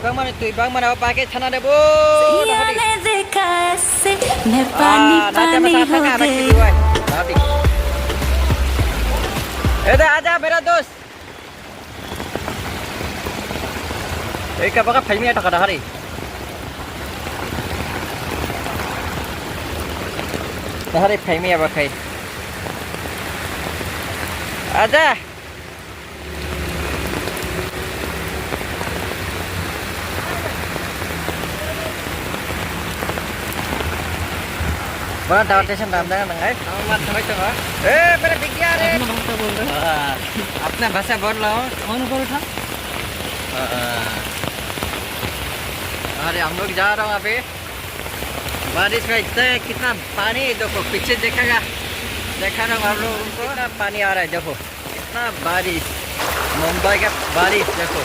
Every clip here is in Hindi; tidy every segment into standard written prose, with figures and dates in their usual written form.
bang mana pakai chana deh bu. मैंने देखा ऐसे मैं पानी पानी हो गई। इधर आजा मेरा दोस्त. Ika baka filmi atau kada hari. Hari filmi apa kai? Ada. Mana tahu station dalam dengan nengai? Mat sampai tu हाँ? मेरा बिटिया रे. अपना भाषा बोल रहे. अपना भाषा बोल रहा हूँ. कौन बोल रहा? अरे हम लोग जा रहे हैं अभी बारिश में इतना कितना पानी देखो पीछे देखा रहा हूँ आप लोग उनको कितना पानी आ रहा है देखो कितना बारिश मुंबई का बारिश देखो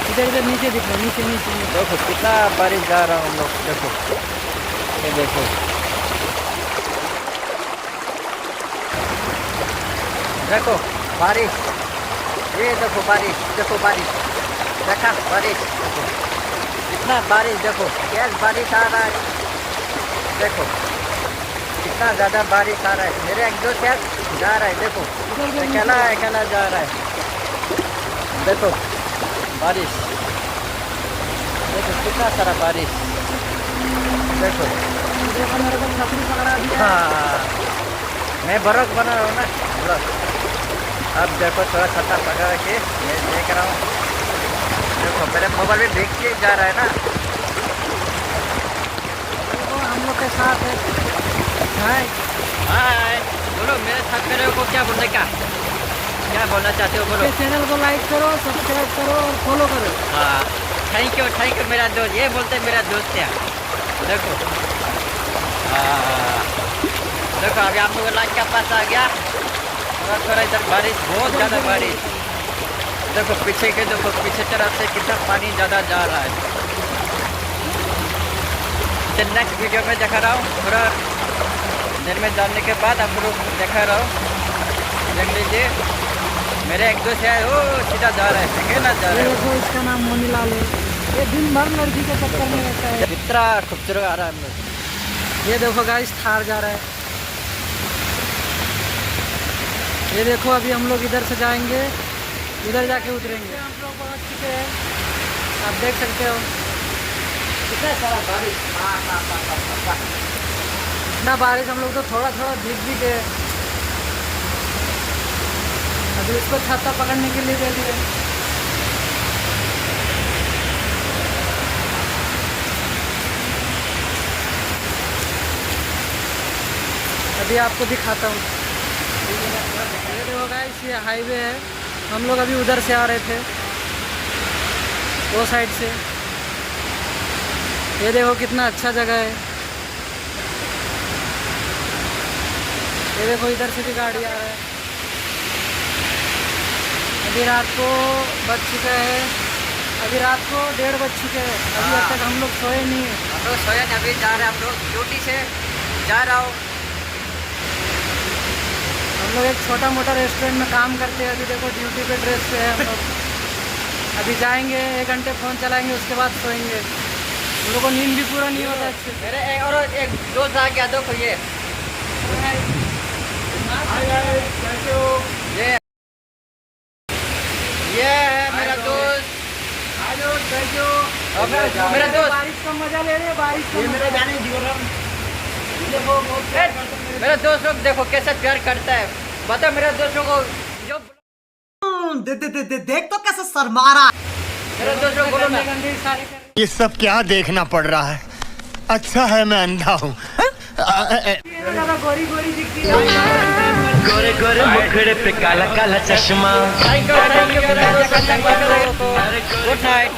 इधर नीचे दिख रहा नीचे देखो कितना बारिश जा रहा हूँ हम लोग देखो ये देखो बारिश ये देखो बारिश देखा बारिश देखो कितना बारिश देखो क्या बारिश आ रहा है देखो कितना ज़्यादा बारिश आ रहा है मेरे एक दो शहर जा रहा है देखो अकेला जा रहा है देखो बारिश देखो कितना सारा बारिश देखो हाँ मैं बर्फ बना रहा हूँ ना बर्फ अब देखो थोड़ा छत्ता पकड़ के मैं देख रहा हूँ देखो मेरे मोबाइल में देख के जा रहा है ना तो हम लोग के साथ है हाय बोलो मेरे साथ मेरे को क्या बोलने का क्या बोलना चाहते हो बोलो चैनल को लाइक करो सब्सक्राइब करो और फॉलो करो हाँ थैंक यू मेरा दोस्त ये बोलते मेरा दोस्त है देखो देखो अभी आप लोग लाइक का पास आ गया थोड़ा इधर बारिश बहुत ज़्यादा बारिश देखो पीछे तरफ से कितना पानी ज़्यादा जा रहा है तो नेक्स्ट वीडियो में दिखा रहा हूँ थोड़ा देर में जानने के बाद आप लोग दिखा रहा हूँ देख लीजिए मेरे एक दोस्त है वो सीधा जा रहा है ना जा रहा है देखो इसका नाम मोनीलाल है ये दिन भर लड़की के चक्कर में रहता है कितना खूबसूरत आ रहा है हम लोग ये देखो गाइस थार जा रहा है ये देखो अभी हम लोग इधर से जाएंगे उधर जाके उतरेंगे हम लोग पहुँच चुके हैं आप देख सकते हो कितना सारा बारिश इतना बारिश हम लोग तो थोड़ा भीग भी गए अभी इसको छाता पकड़ने के लिए दे दिए अभी आपको दिखाता हूँ ये देखो गाइस ये हाईवे है हम लोग अभी उधर से आ रहे थे वो साइड से ये देखो कितना अच्छा जगह है ये देखो इधर से भी गाड़ी आ रहा है अभी रात को बज चुका है अभी रात को 1:30 बज चुके हैं अभी अब तक हम लोग सोए नहीं है हम लोग सोए नहीं अभी जा रहे हैं हम लोग ड्यूटी से जा रहा हूँ हम लोग एक छोटा मोटा रेस्टोरेंट में काम करते हैं अभी देखो ड्यूटी पे ड्रेस पे है हम लोग अभी जाएंगे 1 घंटे फ़ोन चलाएंगे उसके बाद सोएंगे हम लोग को नींद भी पूरा नहीं होता अच्छे मेरे एक दोस्त आ गया देखो ये है मेरा दोस्त मेरा दोस्त बारिश का मजा ले रहे बारिश मेरा जाने मेरा दोस्त लोग देखो कैसा प्यार करता है बता मेरा दोस्तों को जो देख तो कैसे शर्मा रहा मेरा दोस्तों को बोलो ना ये सब क्या देखना पड़ रहा है अच्छा है मैं अंधा हूँ गोरी गोरी दिखती है गोरे गोरे मुखड़े पे काला काला चश्मा गुड नाइट